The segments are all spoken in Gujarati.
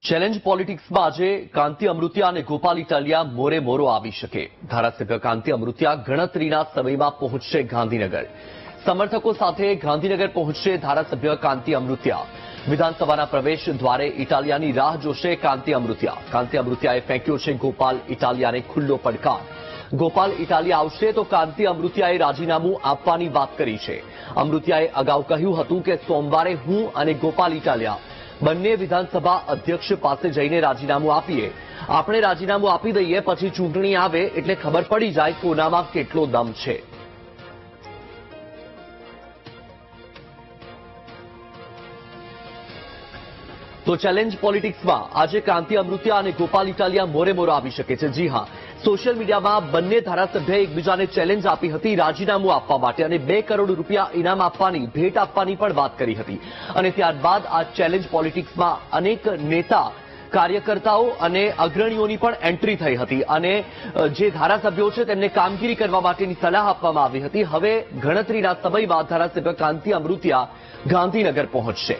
ચેલેન્જ પોલિટિક્સમાં આજે કાંતિ અમૃતિયા અને ગોપાલ ઇટાલિયા મોરે મોરો આવી શકે. ધારાસભ્ય કાંતિ અમૃતિયા ગણતરીના સમયમાં પહોંચશે ગાંધીનગર. સમર્થકો સાથે ગાંધીનગર પહોંચશે ધારાસભ્ય કાંતિ અમૃતિયા. વિધાનસભાના પ્રવેશ દ્વારે ઇટાલિયાની રાહ જોશે કાંતિ અમૃતિયા. કાંતિ અમૃતિયાએ ફેંક્યો છે ગોપાલ ઇટાલિયાને ખુલ્લો પડકાર. ગોપાલ ઇટાલિયા આવશે તો કાંતિ અમૃતિયાએ રાજીનામું આપવાની વાત કરી છે. અમૃતિયાએ અગાઉ કહ્યું હતું કે સોમવારે હું અને ગોપાલ ઇટાલિયા બંને વિધાનસભા અધ્યક્ષ પાસે જઈને રાજીનામું આપીએ. આપણે રાજીનામું આપી દઈએ, પછી ચૂંટણી આવે એટલે ખબર પડી જાય કોનામાં કેટલો દમ છે. તો ચેલેન્જ પોલિટિક્સમાં આજે કાંતિ અમૃતિયા અને ગોપાલ ઇટાલિયા મોરે મોરો આવી શકે છે. જી હા, સોશિયલ મીડિયામાં બંને ધારાસભ્યએ એકબીજાને ચેલેન્જ આપી હતી રાજીનામું આપવા માટે અને 2 કરોડ રૂપિયા ઇનામ આપવાની, ભેટ આપવાની પણ વાત કરી હતી. અને ત્યારબાદ આ ચેલેન્જ પોલિટિક્સમાં અનેક નેતા, કાર્યકર્તાઓ અને અગ્રણીઓની પણ એન્ટ્રી થઈ હતી અને જે ધારાસભ્યો છે તેમને કામગીરી કરવા માટેની સલાહ આપવામાં આવી હતી. હવે ગણતરીના સમયમાં ધારાસભ્ય કાંતિ અમૃતિયા ગાંધીનગર પહોંચશે.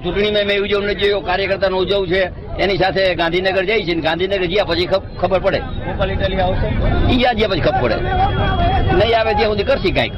ચૂંટણીમાં મેં ઉજવણી નથી જોયો, કાર્યકર્તાનો ઉજવ છે એની સાથે ગાંધીનગર જાય છે. ગાંધીનગર ગયા પછી ખબર પડે. ગોપાલ ઇટાલિયા આવશે, ઈ ગયા પછી ખબર પડે. નહીં આવે ત્યાં સુધી કરશી કાંઈક.